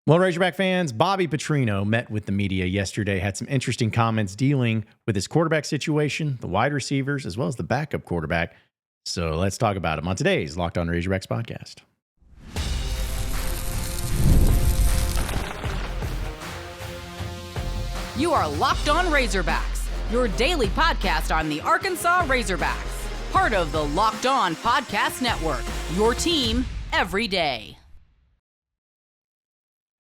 Well, Razorback fans, Bobby Petrino met with the media yesterday, had some interesting comments dealing with his quarterback situation, the wide receivers, as well as the backup quarterback. So let's talk about him on today's Locked On Razorbacks podcast. You are Locked On Razorbacks, your daily podcast on the Arkansas Razorbacks. Part of the Locked On Podcast Network, your team every day.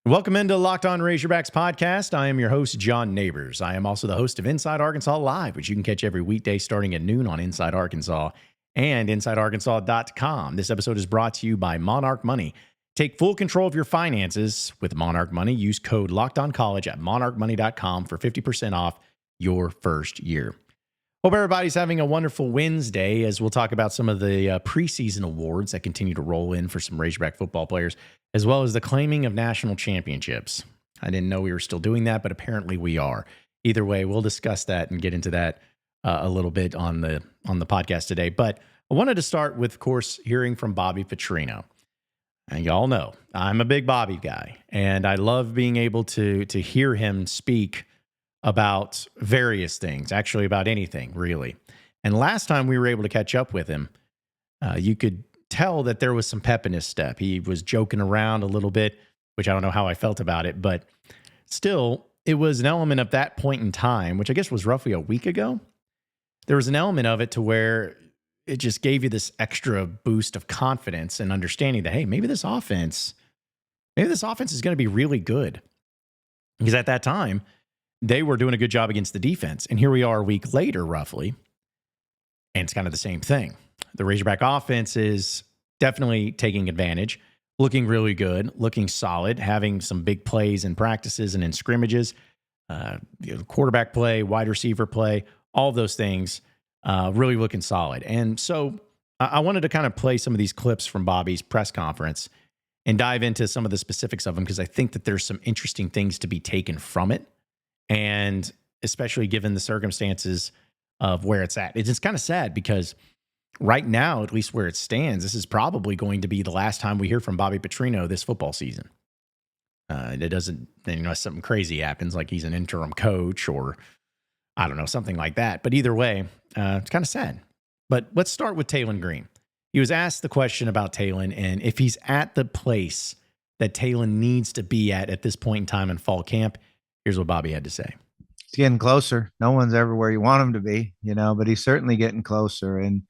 Welcome into Locked On Razorbacks podcast. I am your host, John Nabors. I am also the host of Inside Arkansas Live, which you can catch every weekday starting at noon on Inside Arkansas and InsideArkansas.com. This episode is brought to you by Monarch Money. Take full control of your finances with Monarch Money. Use code LOCKEDONCollege at monarchmoney.com for 50% off your first year. Hope everybody's having a wonderful Wednesday as we'll talk about some of the preseason awards that continue to roll in for some Razorback football players, as well as the claiming of national championships. I didn't know we were still doing that, but apparently we are. Either way, we'll discuss that and get into that a little bit on the podcast today. But I wanted to start with, of course, hearing from Bobby Petrino. And y'all know I'm a big Bobby guy, and I love being able to hear him speak about various things, actually about anything, really. And last time we were able to catch up with him, you could tell that there was some pep in his step. He was joking around a little bit, which I don't know how I felt about it, but still, it was an element of that point in time, which I guess was roughly a week ago. There was an element of it to where it just gave you this extra boost of confidence and understanding that, hey, maybe this offense is going to be really good. Because at that time, they were doing a good job against the defense. And here we are a week later, roughly, and it's kind of the same thing. The Razorback offense is definitely taking advantage, looking really good, looking solid, having some big plays in practices and in scrimmages, quarterback play, wide receiver play, all of those things really looking solid. And so I wanted to kind of play some of these clips from Bobby's press conference and dive into some of the specifics of them because I think that there's some interesting things to be taken from it. And especially given the circumstances of where it's at. It's just kind of sad because right now, at least where it stands, this is probably going to be the last time we hear from Bobby Petrino this football season. It doesn't, unless something crazy happens, like he's an interim coach or I don't know, something like that. But either way, it's kind of sad. But let's start with Taylen Green. He was asked the question about Taylen and if he's at the place that Taylen needs to be at this point in time in fall camp. Here's what Bobby had to say. He's getting closer. No one's ever where you want him to be, but he's certainly getting closer. And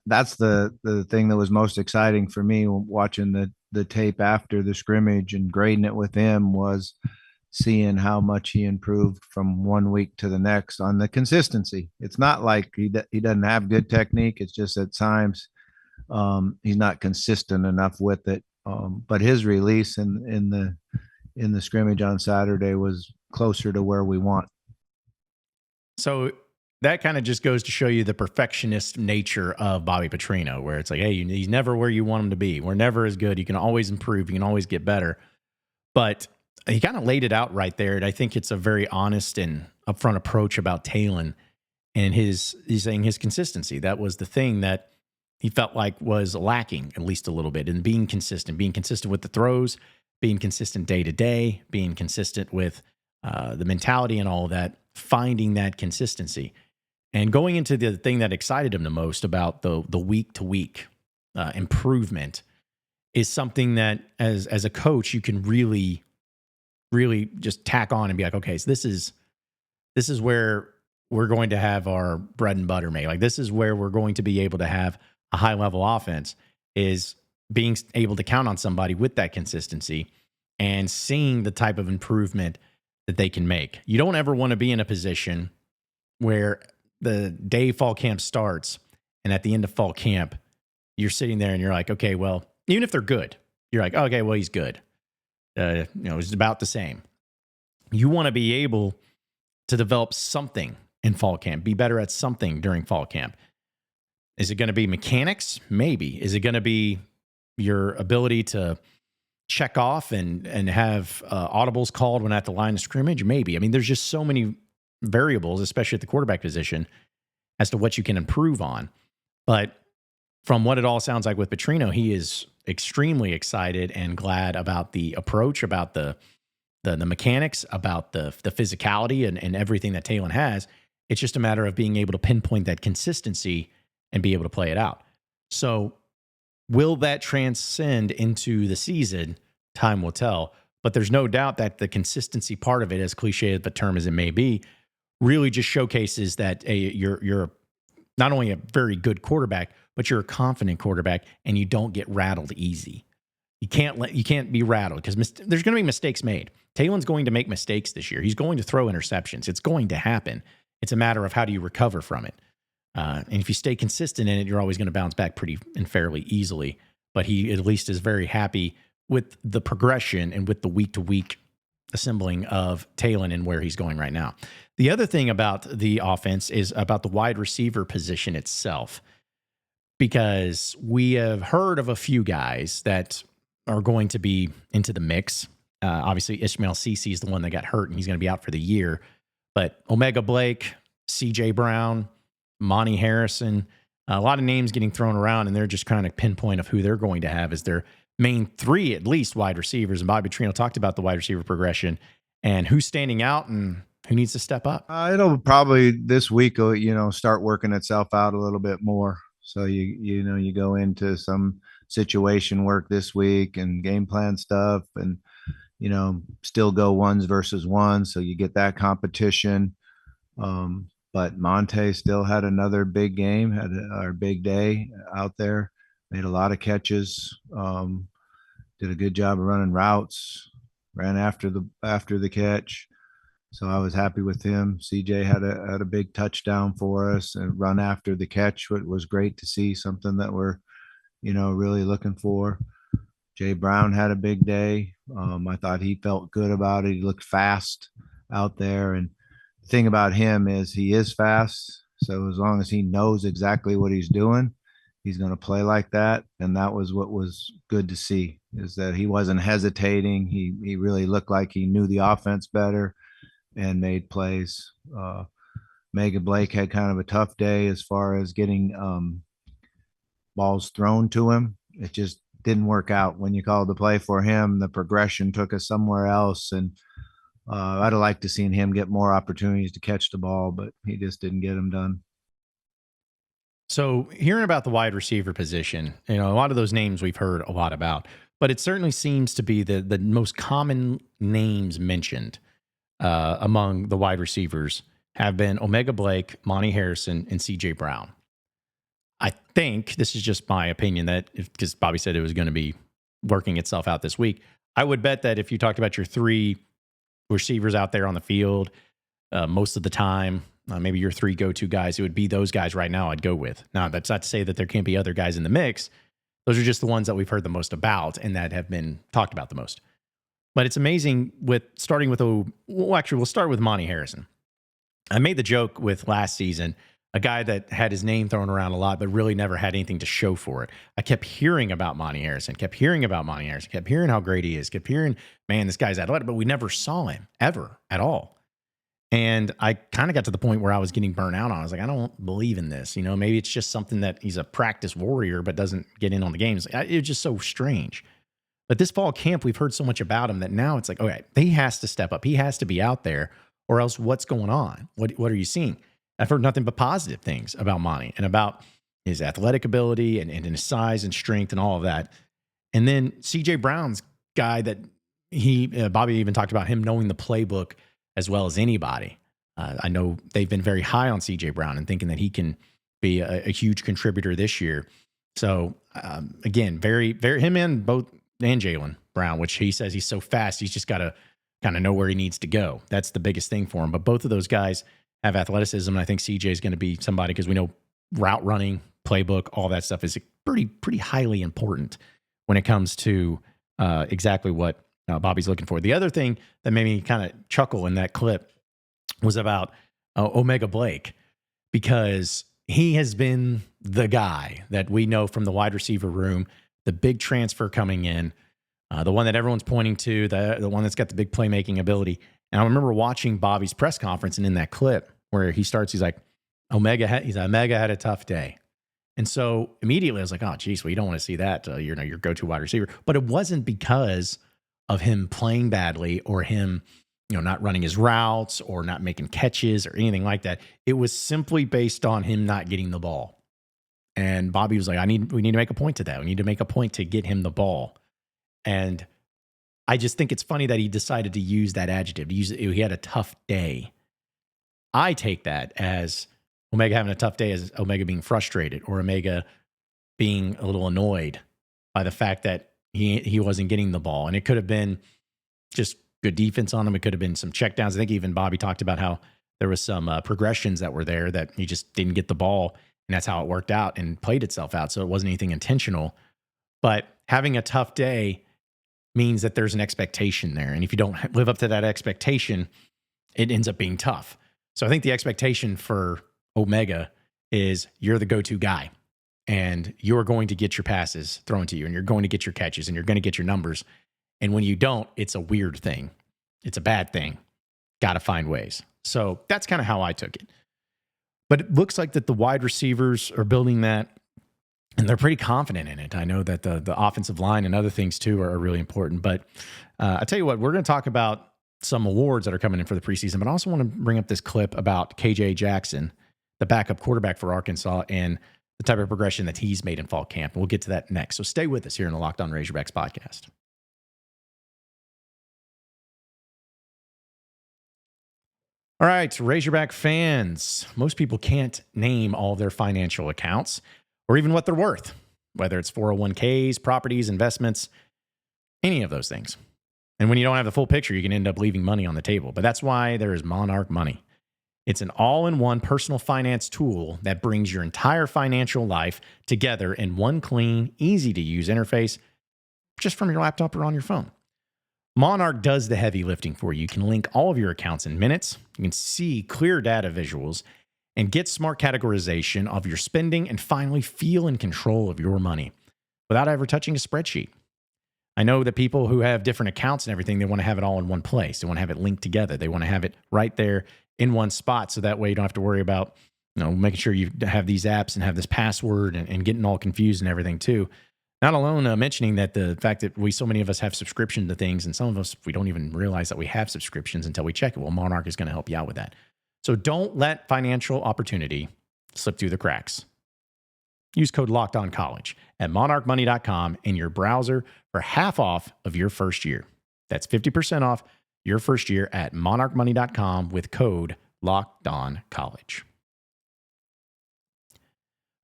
that's the thing that was most exciting for me watching the tape after the scrimmage and grading it with him was seeing how much he improved from 1 week to the next on the consistency. It's not like he doesn't have good technique. It's just at times he's not consistent enough with it. But his release in the scrimmage on Saturday was closer to where we want. So that kind of just goes to show you the perfectionist nature of Bobby Petrino, where it's like, hey, he's never where you want him to be. We're never as good. You can always improve. You can always get better. But he kind of laid it out right there. And I think it's a very honest and upfront approach about Taylen and he's saying his consistency. That was the thing that he felt like was lacking at least a little bit in being consistent with the throws, being consistent day to day, being consistent with the mentality and all of that, finding that consistency. And going into the thing that excited him the most about the week-to-week improvement is something that as a coach, you can really, really just tack on and be like, okay, so this is where we're going to have our bread and butter made. Like this is where we're going to be able to have a high-level offense is being able to count on somebody with that consistency and seeing the type of improvement that they can make. You don't ever want to be in a position where the day fall camp starts and at the end of fall camp, you're sitting there and you're like, okay, well, even if they're good, you're like, okay, well, he's good. It's about the same. You want to be able to develop something in fall camp, be better at something during fall camp. Is it going to be mechanics? Maybe. Is it going to be your ability to check off and have audibles called when at the line of scrimmage? Maybe. I mean, there's just so many variables, especially at the quarterback position, as to what you can improve on. But from what it all sounds like with Petrino, he is extremely excited and glad about the approach, about the mechanics, about the physicality and everything that Taylen has. It's just a matter of being able to pinpoint that consistency and be able to play it out. So will that transcend into the season? Time will tell. But there's no doubt that the consistency part of it, as cliche of a term as it may be, really just showcases that you're not only a very good quarterback, but you're a confident quarterback, and you don't get rattled easy. You can't be rattled because there's going to be mistakes made. Taylen's going to make mistakes this year. He's going to throw interceptions. It's going to happen. It's a matter of how do you recover from it. And if you stay consistent in it, you're always going to bounce back pretty and fairly easily. But he at least is very happy with the progression and with the week-to-week assembling of Taylen and where he's going right now. The other thing about the offense is about the wide receiver position itself, because we have heard of a few guys that are going to be into the mix. Obviously, Ishmael Cece is the one that got hurt, and he's going to be out for the year. But Omega Blake, CJ Brown, Monte Harrison, a lot of names getting thrown around, and they're just trying to pinpoint of who they're going to have as their main three, at least, wide receivers. And Bobby Petrino talked about the wide receiver progression and who's standing out and who needs to step up. It'll probably this week, start working itself out a little bit more. So you go into some situation work this week and game plan stuff, and still go ones versus ones, so you get that competition. But Monte still had another big game, had our big day out there, made a lot of catches, did a good job of running routes, ran after the catch. So I was happy with him. CJ had a big touchdown for us and run after the catch. It was great to see, something that we're, really looking for. Jay Brown had a big day. I thought he felt good about it. He looked fast out there. And the thing about him is he is fast. So as long as he knows exactly what he's doing, he's going to play like that. And that was what was good to see, is that he wasn't hesitating. He really looked like he knew the offense better and made plays. Megan Blake had kind of a tough day as far as getting balls thrown to him. It just didn't work out when you called the play for him. The progression took us somewhere else, and I'd have liked to seen him get more opportunities to catch the ball, but he just didn't get them done. So hearing about the wide receiver position, a lot of those names we've heard a lot about, but it certainly seems to be the most common names mentioned among the wide receivers have been Omega Blake, Monte Harrison, and CJ Brown. I think this is just my opinion, that because Bobby said it was going to be working itself out this week, I would bet that if you talked about your three receivers out there on the field most of the time, maybe your three go-to guys, it would be those guys right now I'd go with. Now, that's not to say that there can't be other guys in the mix. Those are just the ones that we've heard the most about and that have been talked about the most. But it's amazing we'll start with Monte Harrison. I made the joke with last season, a guy that had his name thrown around a lot, but really never had anything to show for it. I kept hearing about Monte Harrison, kept hearing how great he is, kept hearing, man, this guy's athletic, but we never saw him ever at all. And I kind of got to the point where I was getting burnt out on. I was like, I don't believe in this. Maybe it's just something that he's a practice warrior, but doesn't get in on the games. It was just so strange. But this fall camp, we've heard so much about him that now it's like, okay, he has to step up. He has to be out there, or else what's going on? What are you seeing? I've heard nothing but positive things about Monte and about his athletic ability and his size and strength and all of that. And then CJ Brown's guy that Bobby even talked about him knowing the playbook as well as anybody. I know they've been very high on CJ Brown and thinking that he can be a huge contributor this year. So again, very, very him and Jaylen Brown, which he says he's so fast, he's just got to kind of know where he needs to go. That's the biggest thing for him. But both of those guys have athleticism, and I think CJ is going to be somebody, because we know route running, playbook, all that stuff is pretty highly important when it comes to exactly what Bobby's looking for. The other thing that made me kind of chuckle in that clip was about Omega Blake, because he has been the guy that we know from the wide receiver room, the big transfer coming in, the one that everyone's pointing to, the one that's got the big playmaking ability. And I remember watching Bobby's press conference, and in that clip where he starts, he's like, Omega had a tough day. And so immediately I was like, oh, geez, well, you don't want to see that, your go-to wide receiver. But it wasn't because of him playing badly or him, not running his routes or not making catches or anything like that. It was simply based on him not getting the ball. And Bobby was like, we need to make a point to that. We need to make a point to get him the ball. And I just think it's funny that he decided to use that adjective. He had a tough day. I take that as Omega having a tough day, as Omega being frustrated or Omega being a little annoyed by the fact that he wasn't getting the ball. And it could have been just good defense on him. It could have been some checkdowns. I think even Bobby talked about how there was some progressions that were there that he just didn't get the ball. And that's how it worked out and played itself out. So it wasn't anything intentional. But having a tough day means that there's an expectation there. And if you don't live up to that expectation, it ends up being tough. So I think the expectation for Omega is you're the go-to guy and you're going to get your passes thrown to you and you're going to get your catches and you're going to get your numbers. And when you don't, it's a weird thing. It's a bad thing. Got to find ways. So that's kind of how I took it. But it looks like that the wide receivers are building that, and they're pretty confident in it. I know that the offensive line and other things too are really important. But I tell you what, we're going to talk about some awards that are coming in for the preseason, but I also want to bring up this clip about KJ Jackson, the backup quarterback for Arkansas, and the type of progression that he's made in fall camp. We'll get to that next. So stay with us here in the Locked On Razorbacks podcast. All right, Razorback fans, most people can't name all their financial accounts or even what they're worth, whether it's 401ks, properties, investments, any of those things. And when you don't have the full picture, you can end up leaving money on the table. But that's why there is Monarch Money. It's an all-in-one personal finance tool that brings your entire financial life together in one clean, easy-to-use interface just from your laptop or on your phone. Monarch does the heavy lifting for you. You can link all of your accounts in minutes. You can see clear data visuals and get smart categorization of your spending and finally feel in control of your money without ever touching a spreadsheet. I know that people who have different accounts and everything, they want to have it all in one place. They want to have it linked together. They want to have it right there in one spot. So that way you don't have to worry about, making sure you have these apps and have this password and getting all confused and everything too. Not alone mentioning that the fact that so many of us have subscription to things, and some of us, we don't even realize that we have subscriptions until we check it. Well, Monarch is going to help you out with that. So don't let financial opportunity slip through the cracks. Use code LOCKEDONCollege at monarchmoney.com in your browser for half off of your first year. That's 50% off your first year at monarchmoney.com with code LOCKEDONCollege.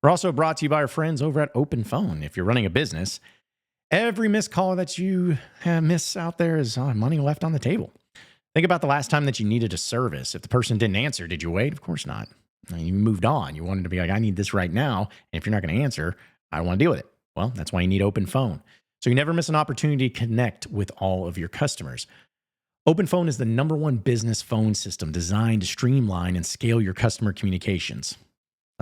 We're also brought to you by our friends over at Open Phone. If you're running a business, every missed call that you miss out there is money left on the table. Think about the last time that you needed a service. If the person didn't answer, did you wait? Of course not. You moved on. You wanted to be like, I need this right now. And if you're not going to answer, I don't want to deal with it. Well, that's why you need Open Phone. So you never miss an opportunity to connect with all of your customers. Open Phone is the #1 business phone system designed to streamline and scale your customer communications.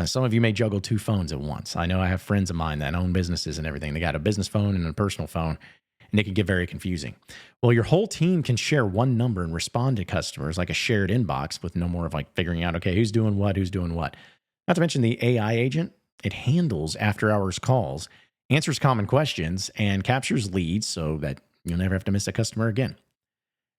Some of you may juggle 2 phones at once. I know I have friends of mine that own businesses and everything. They got a business phone and a personal phone, and it can get very confusing. Well, your whole team can share one number and respond to customers like a shared inbox with no more of like figuring out, okay, who's doing what. Not to mention the AI agent, it handles after-hours calls, answers common questions, and captures leads so that you'll never have to miss a customer again.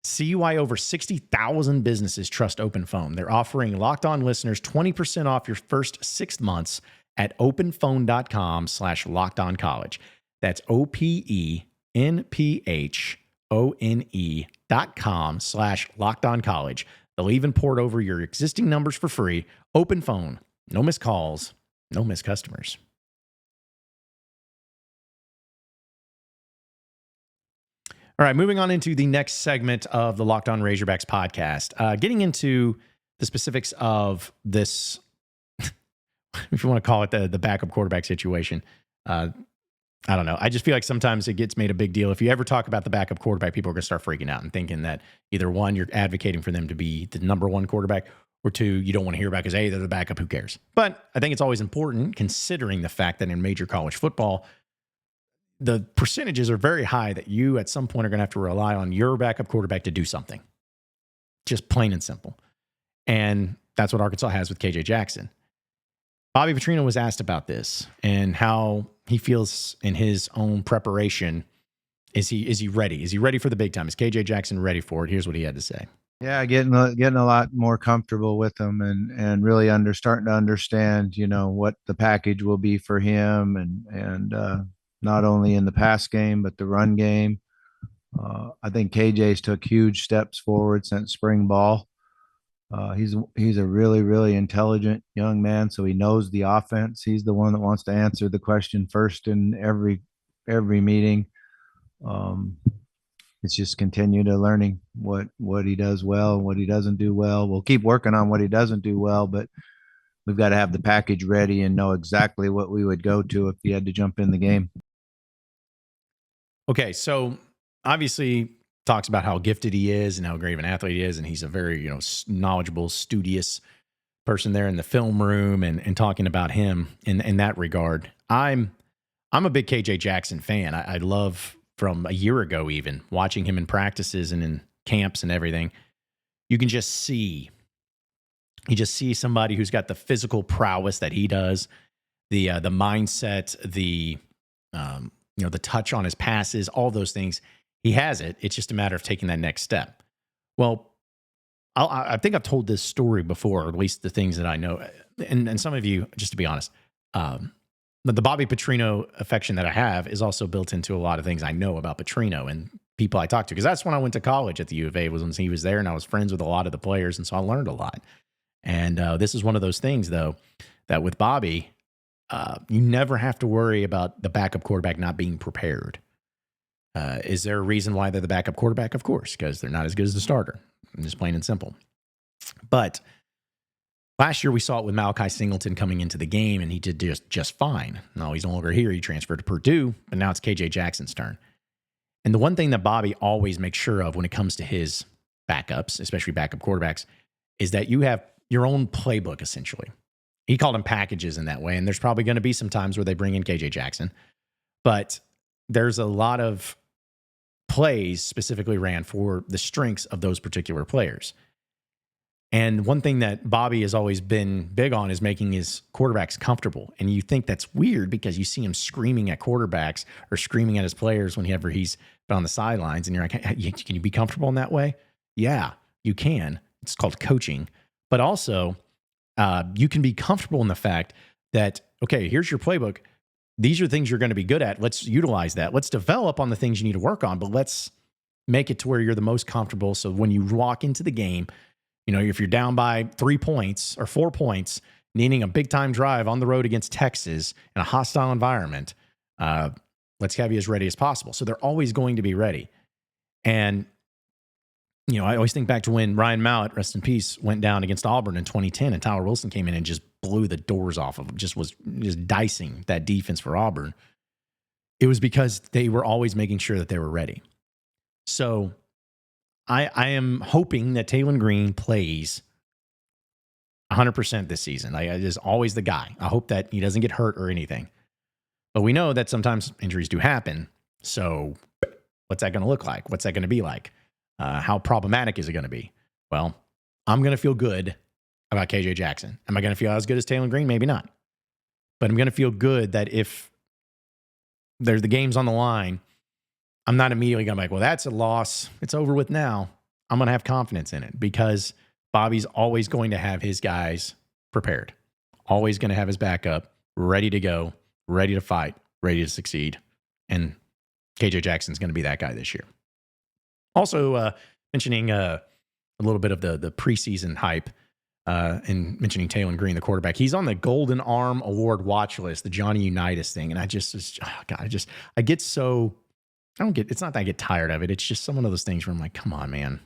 See why over 60,000 businesses trust Open Phone. They're offering Locked On listeners 20% off your first 6 months at openphone.com/lockedoncollege. That's openphone.com/lockedoncollege. They'll even port over your existing numbers for free. Open Phone. No missed calls, no missed customers. All right, moving on into the next segment of the Locked On Razorbacks podcast. Getting into the specifics of this, if you want to call it the backup quarterback situation. I don't know. I just feel like sometimes it gets made a big deal. If you ever talk about the backup quarterback, people are going to start freaking out and thinking that either one, you're advocating for them to be the #1 quarterback, or 2, you don't want to hear about because, hey, they're the backup, who cares? But I think it's always important considering the fact that in major college football, the percentages are very high that you at some point are going to have to rely on your backup quarterback to do something. Just plain and simple. And that's what Arkansas has with KJ Jackson. Bobby Petrino was asked about this and how he feels in his own preparation. Is he ready? Is he ready for the big time? Is KJ Jackson ready for it? Here's what he had to say. Yeah, getting a lot more comfortable with him and really starting to understand, what the package will be for him and not only in the pass game but the run game. I think KJ's took huge steps forward since spring ball. He's a really, really intelligent young man, so he knows the offense. He's the one that wants to answer the question first in every meeting. It's just continue to learning what he does well, what he doesn't do well. We'll keep working on what he doesn't do well, but we've got to have the package ready and know exactly what we would go to if he had to jump in the game. Okay, so obviously talks about how gifted he is and how great of an athlete he is, and he's a very knowledgeable, studious person there in the film room, and talking about him in that regard. I'm a big KJ Jackson fan. I love, from a year ago even, watching him in practices and in camps and everything. You can just see, somebody who's got the physical prowess that he does, the mindset, the touch on his passes, all those things. He has it. It's just a matter of taking that next step. Well, I think I've told this story before, or at least the things that I know. And some of you, just to be honest, the Bobby Petrino affection that I have is also built into a lot of things I know about Petrino and people I talk to. Because that's when I went to college at the U of A, was when he was there, and I was friends with a lot of the players, and so I learned a lot. And this is one of those things, though, that with Bobby, you never have to worry about the backup quarterback not being prepared. Is there a reason why they're the backup quarterback? Of course, because they're not as good as the starter. I'm just plain and simple. But last year we saw it with Malachi Singleton coming into the game, and he did just fine. No, he's no longer here. He transferred to Purdue, but now it's KJ Jackson's turn. And the one thing that Bobby always makes sure of when it comes to his backups, especially backup quarterbacks, is that you have your own playbook, essentially. He called them packages in that way, and there's probably going to be some times where they bring in KJ Jackson. But there's a lot of plays specifically ran for the strengths of those particular players. And one thing that Bobby has always been big on is making his quarterbacks comfortable. And you think that's weird because you see him screaming at quarterbacks or screaming at his players whenever he's on the sidelines. And you're like, hey, can you be comfortable in that way? Yeah, you can. It's called coaching. But also, you can be comfortable in the fact that, okay, here's your playbook. These are things you're going to be good at. Let's utilize that. Let's develop on the things you need to work on, but let's make it to where you're the most comfortable. So when you walk into the game, if you're down by 3 points or 4 points, needing a big time drive on the road against Texas in a hostile environment, let's have you as ready as possible. So they're always going to be ready. And, I always think back to when Ryan Mallett, rest in peace, went down against Auburn in 2010, and Tyler Wilson came in and just blew the doors off of him, was dicing that defense for Auburn. It was because they were always making sure that they were ready. So I am hoping that Taylen Green plays 100% this season. I is always the guy. I hope that he doesn't get hurt or anything. But we know that sometimes injuries do happen. So what's that going to look like? What's that going to be like? How problematic is it going to be? Well, I'm going to feel good about KJ Jackson. Am I going to feel as good as Taylen Green? Maybe not. But I'm going to feel good that if there's the game's on the line, I'm not immediately going to be like, well, that's a loss. It's over with now. I'm going to have confidence in it because Bobby's always going to have his guys prepared, always going to have his backup ready to go, ready to fight, ready to succeed. And KJ Jackson's going to be that guy this year. Also, mentioning a little bit of the preseason hype and mentioning Taylen Green, the quarterback. He's on the Golden Arm Award watch list, the Johnny Unitas thing. And I get so... it's not that I get tired of it. It's just some of those things where I'm like, come on, man.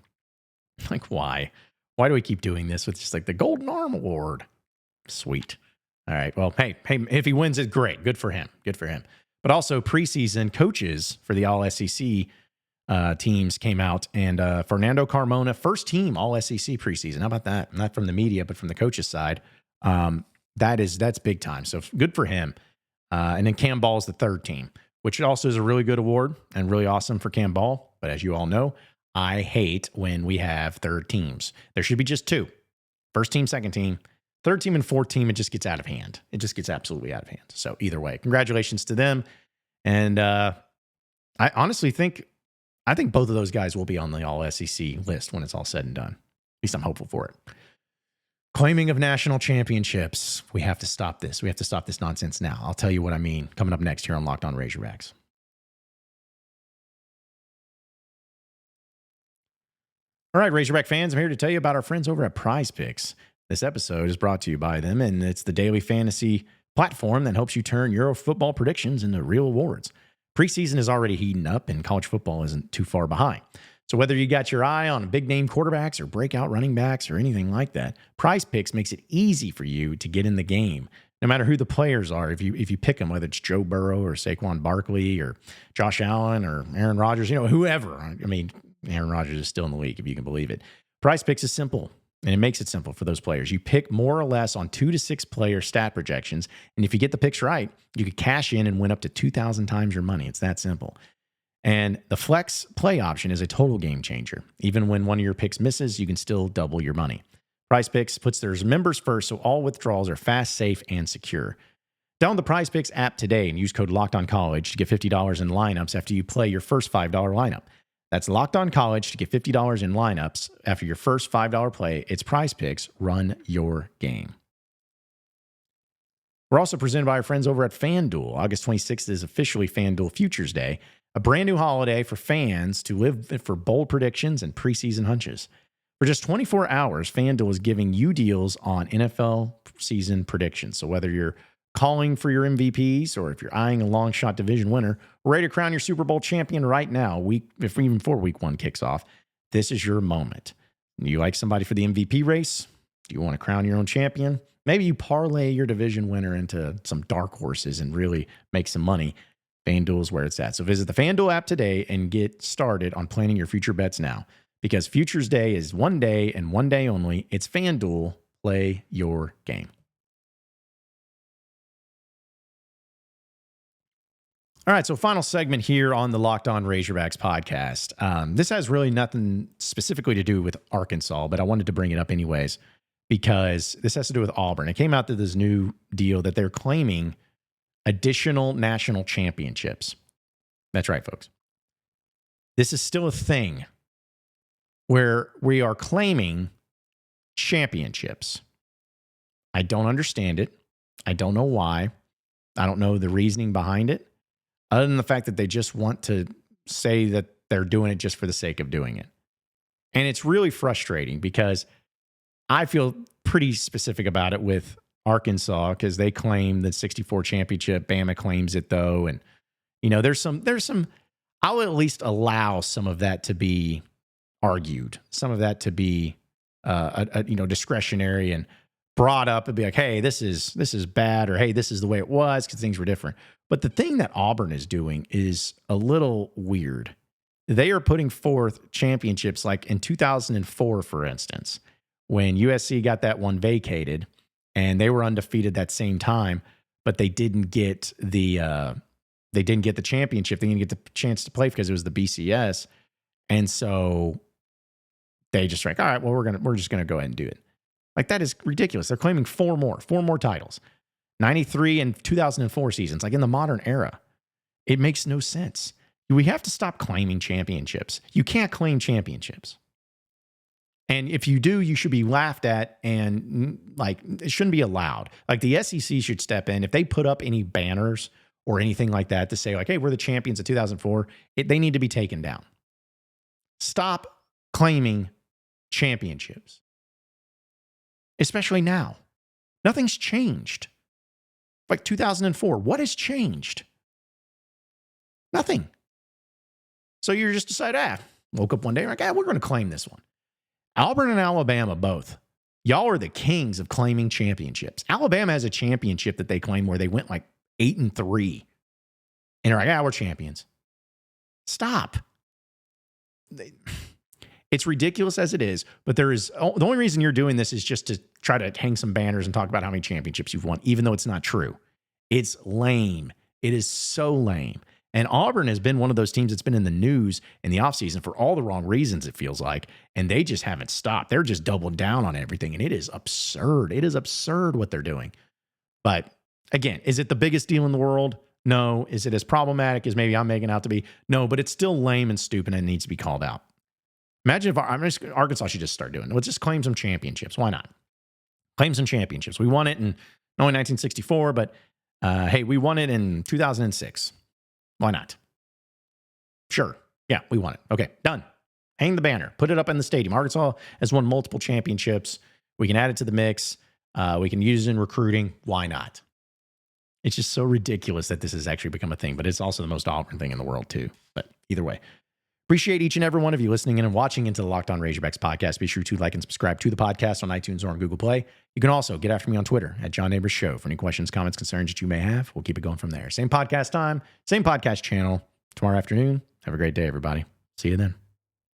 Like, why? Why do we keep doing this with just like the Golden Arm Award? Sweet. All right. Well, hey, if he wins it, great. Good for him. Good for him. But also preseason coaches for the all SEC teams came out, and Fernando Carmona, first team all SEC preseason. How about that? Not from the media, but from the coaches side. That's big time. So good for him. And then Cam Ball's the third team, which also is a really good award and really awesome for Cam Ball. But as you all know, I hate when we have third teams. There should be just two. First team, second team. Third team and fourth team, it just gets out of hand. It just gets absolutely out of hand. So either way, congratulations to them. And I honestly think both of those guys will be on the all-SEC list when it's all said and done. At least I'm hopeful for it. Claiming of national championships. We have to stop this. We have to stop this nonsense now. I'll tell you what I mean coming up next here on Locked On Razorbacks. All right, Razorback fans, I'm here to tell you about our friends over at Prize Picks. This episode is brought to you by them, and it's the daily fantasy platform that helps you turn your football predictions into real awards. Preseason is already heating up, and college football isn't too far behind. So whether you got your eye on big-name quarterbacks or breakout running backs or anything like that, Prize Picks makes it easy for you to get in the game. No matter who the players are, if you pick them, whether it's Joe Burrow or Saquon Barkley or Josh Allen or Aaron Rodgers, whoever. I mean, Aaron Rodgers is still in the league, if you can believe it. Prize Picks is simple, and it makes it simple for those players. You pick more or less on 2 to 6 player stat projections, and if you get the picks right, you could cash in and win up to 2,000 times your money. It's that simple. And the flex play option is a total game changer. Even when one of your picks misses, you can still double your money. Prize Picks puts their members first, so all withdrawals are fast, safe, and secure. Download the Prize Picks app today and use code LOCKEDONCollege to get $50 in lineups after you play your first $5 lineup. That's Locked On College to get $50 in lineups after your first $5 play. It's Prize Picks. Run your game. We're also presented by our friends over at FanDuel. August 26th is officially FanDuel Futures Day, a brand new holiday for fans to live for bold predictions and preseason hunches. For just 24 hours, FanDuel is giving you deals on NFL season predictions. So whether you're calling for your MVPs or if you're eyeing a long shot division winner, we're ready to crown your Super Bowl champion right now, even before week 1 kicks off. This is your moment. You like somebody for the MVP race? Do you want to crown your own champion? Maybe you parlay your division winner into some dark horses and really make some money. FanDuel is where it's at. So visit the FanDuel app today and get started on planning your future bets now. Because Futures Day is one day and one day only. It's FanDuel. Play your game. All right, so final segment here on the Locked On Razorbacks podcast. This has really nothing specifically to do with Arkansas, but I wanted to bring it up anyways because this has to do with Auburn. It came out to this new deal that they're claiming additional national championships. That's right, folks. This is still a thing where we are claiming championships. I don't understand it. I don't know why. I don't know the reasoning behind it, other than the fact that they just want to say that they're doing it just for the sake of doing it. And it's really frustrating because I feel pretty specific about it with Arkansas because they claim the 64 championship. Bama claims it though. And, there's some, I'll at least allow some of that to be argued, some of that to be, discretionary and brought up and be like, hey, this is bad, or hey, this is the way it was because things were different. But the thing that Auburn is doing is a little weird. They are putting forth championships like in 2004, for instance, when USC got that one vacated and they were undefeated that same time, but they didn't get the championship. They didn't get the chance to play because it was the BCS. And so they just like, all right, well, we're just gonna go ahead and do it. Like, that is ridiculous. They're claiming four more titles. 93 and 2004 seasons, like in the modern era. It makes no sense. We have to stop claiming championships. You can't claim championships. And if you do, you should be laughed at and it shouldn't be allowed. Like, the SEC should step in. If they put up any banners or anything like that to say like, hey, we're the champions of 2004, they need to be taken down. Stop claiming championships. Especially now. Nothing's changed. Like 2004, what has changed? Nothing. So you just decide, woke up one day, like, we're going to claim this one. Auburn and Alabama both. Y'all are the kings of claiming championships. Alabama has a championship that they claim where they went like 8-3. And they're like, we're champions. Stop. It's ridiculous as it is, but the only reason you're doing this is just to try to hang some banners and talk about how many championships you've won, even though it's not true. It's lame. It is so lame. And Auburn has been one of those teams that's been in the news in the offseason for all the wrong reasons, it feels like. And they just haven't stopped. They're just doubling down on everything. And it is absurd. It is absurd what they're doing. But again, is it the biggest deal in the world? No. Is it as problematic as maybe I'm making out to be? No, but it's still lame and stupid and it needs to be called out. Imagine if Arkansas should just start doing it. Let's just claim some championships. Why not? Claim some championships. We won it in only 1964, but hey, we won it in 2006. Why not? Sure. Yeah, we won it. Okay, done. Hang the banner. Put it up in the stadium. Arkansas has won multiple championships. We can add it to the mix. We can use it in recruiting. Why not? It's just so ridiculous that this has actually become a thing, but it's also the most Auburn thing in the world too. But either way, appreciate each and every one of you listening in and watching into the Locked On Razorbacks podcast. Be sure to like and subscribe to the podcast on iTunes or on Google Play. You can also get after me on Twitter at John Nabors Show for any questions, comments, concerns that you may have. We'll keep it going from there. Same podcast time, same podcast channel tomorrow afternoon. Have a great day, everybody. See you then.